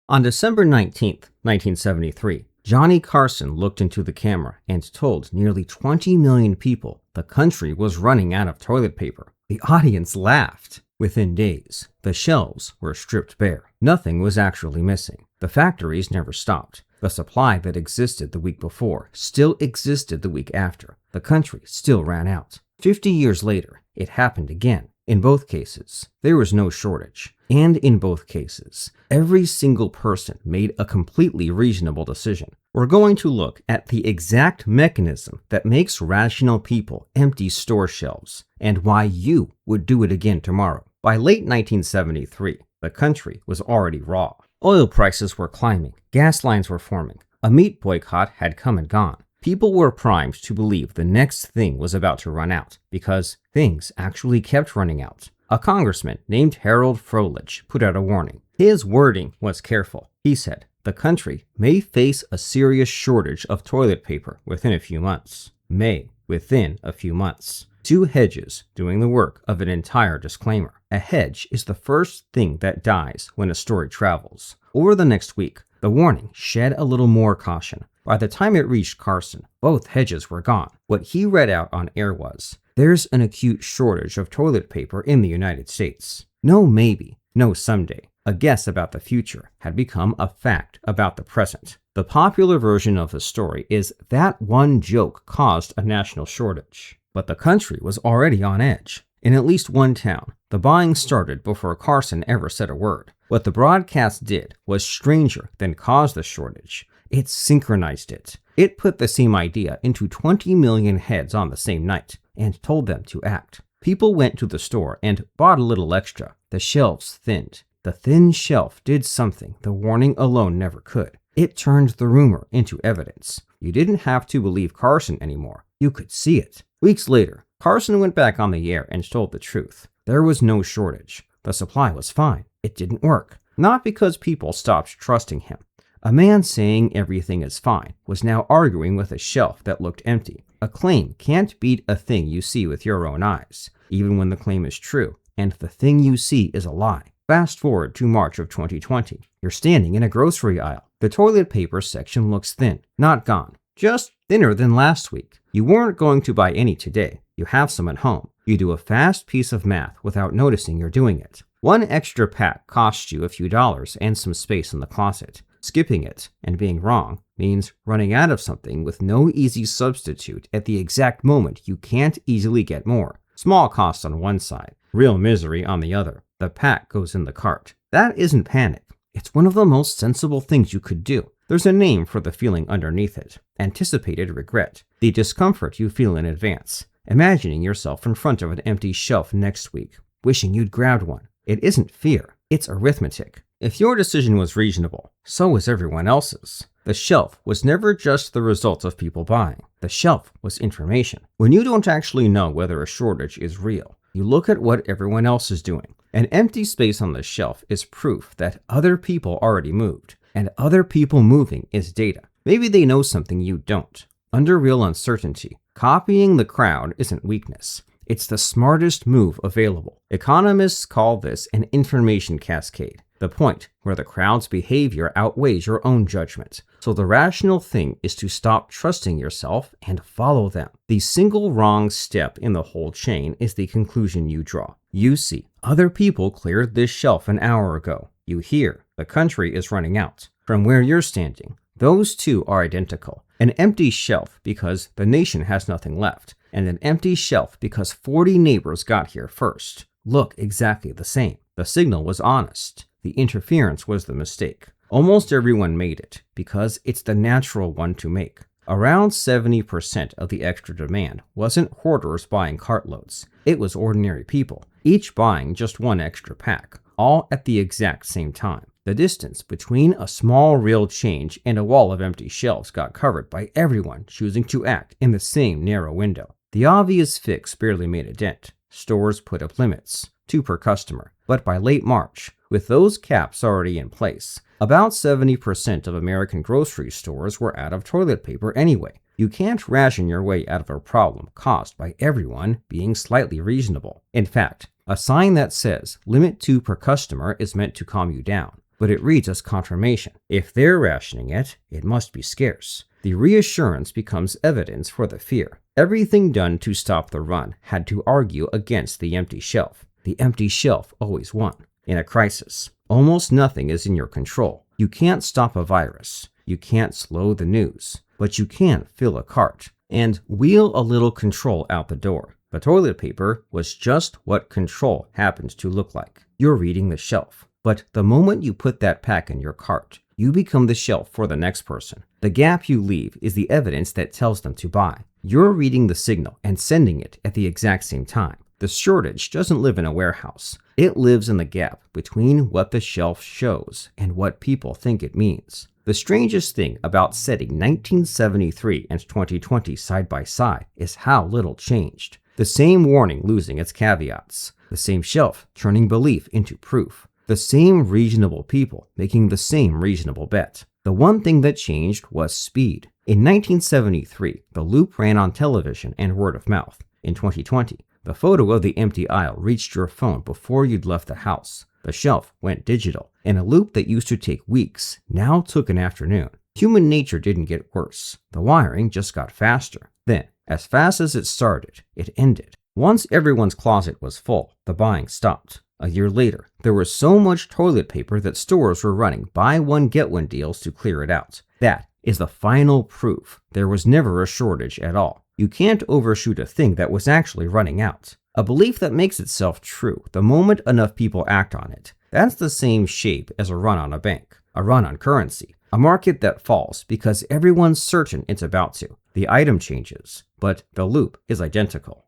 On December 19th, 1973, Johnny Carson looked into the camera and told nearly 20 million people the country was running out of toilet paper. The audience laughed. Within days, the shelves were stripped bare. Nothing was actually missing. The factories never stopped. The supply that existed the week before still existed the week after. The country still ran out. 50 years later, it happened again. In both cases, there was no shortage. And in both cases, every single person made a completely reasonable decision. We're going to look at the exact mechanism that makes rational people empty store shelves and why you would do it again tomorrow. By late 1973, the country was already raw. Oil prices were climbing, gas lines were forming, a meat boycott had come and gone. People were primed to believe the next thing was about to run out, because things actually kept running out. A congressman named Harold Froelich put out a warning. His wording was careful. He said, "The country may face a serious shortage of toilet paper within a few months." Within a few months. Two hedges doing the work of an entire disclaimer. A hedge is the first thing that dies when a story travels. Over the next week, the warning shed a little more caution. By the time it reached Carson, both hedges were gone. What he read out on air was, "There's an acute shortage of toilet paper in the United States." No maybe, no someday. A guess about the future had become a fact about the present. The popular version of the story is that one joke caused a national shortage. But the country was already on edge. In at least one town, the buying started before Carson ever said a word. What the broadcast did was stranger than caused the shortage. It synchronized it. It put the same idea into 20 million heads on the same night and told them to act. People went to the store and bought a little extra. The shelves thinned. The thin shelf did something the warning alone never could. It turned the rumor into evidence. You didn't have to believe Carson anymore. You could see it. Weeks later, Carson went back on the air and told the truth. There was no shortage. The supply was fine. It didn't work. Not because people stopped trusting him. A man saying everything is fine was now arguing with a shelf that looked empty. A claim can't beat a thing you see with your own eyes, even when the claim is true, and the thing you see is a lie. Fast forward to March of 2020. You're standing in a grocery aisle. The toilet paper section looks thin, not gone, just thinner than last week. You weren't going to buy any today. You have some at home. You do a fast piece of math without noticing you're doing it. One extra pack costs you a few dollars and some space in the closet. Skipping it and being wrong means running out of something with no easy substitute at the exact moment you can't easily get more. Small cost on one side, real misery on the other. The pack goes in the cart. That isn't panic. It's one of the most sensible things you could do. There's a name for the feeling underneath it. Anticipated regret. The discomfort you feel in advance. Imagining yourself in front of an empty shelf next week, wishing you'd grabbed one. It isn't fear. It's arithmetic. If your decision was reasonable, so was everyone else's. The shelf was never just the result of people buying. The shelf was information. When you don't actually know whether a shortage is real, you look at what everyone else is doing. An empty space on the shelf is proof that other people already moved, and other people moving is data. Maybe they know something you don't. Under real uncertainty, copying the crowd isn't weakness. It's the smartest move available. Economists call this an information cascade, the point where the crowd's behavior outweighs your own judgment. So the rational thing is to stop trusting yourself and follow them. The single wrong step in the whole chain is the conclusion you draw. You see, other people cleared this shelf an hour ago. You hear, the country is running out. From where you're standing, those two are identical. An empty shelf because the nation has nothing left, and an empty shelf because 40 neighbors got here first. Look exactly the same. The signal was honest. The interference was the mistake. Almost everyone made it, because it's the natural one to make. Around 70% of the extra demand wasn't hoarders buying cartloads. It was ordinary people, each buying just one extra pack, all at the exact same time. The distance between a small real change and a wall of empty shelves got covered by everyone choosing to act in the same narrow window. The obvious fix barely made a dent. Stores put up limits, 2 per customer. But by late March, with those caps already in place, about 70% of American grocery stores were out of toilet paper anyway. You can't ration your way out of a problem caused by everyone being slightly reasonable. In fact, a sign that says limit 2 per customer is meant to calm you down. but it reads as confirmation. If they're rationing it, it must be scarce. The reassurance becomes evidence for the fear. Everything done to stop the run had to argue against the empty shelf. The empty shelf always won. In a crisis, almost nothing is in your control. You can't stop a virus. You can't slow the news. But you can fill a cart and wheel a little control out the door. The toilet paper was just what control happened to look like. You're reading the shelf. But the moment you put that pack in your cart, you become the shelf for the next person. The gap you leave is the evidence that tells them to buy. You're reading the signal and sending it at the exact same time. The shortage doesn't live in a warehouse. It lives in the gap between what the shelf shows and what people think it means. The strangest thing about setting 1973 and 2020 side by side is how little changed. The same warning losing its caveats. The same shelf turning belief into proof. The same reasonable people making the same reasonable bet. The one thing that changed was speed. In 1973, the loop ran on television and word of mouth. In 2020, the photo of the empty aisle reached your phone before you'd left the house. The shelf went digital, and a loop that used to take weeks now took an afternoon. Human nature didn't get worse. The wiring just got faster. Then, as fast as it started, it ended. Once everyone's closet was full, the buying stopped. A year later, there was so much toilet paper that stores were running buy one get one deals to clear it out. That is the final proof there was never a shortage at all. You can't overshoot a thing that was actually running out. A belief that makes itself true the moment enough people act on it. That's the same shape as a run on a bank, a run on currency, a market that falls because everyone's certain it's about to. The item changes, but the loop is identical.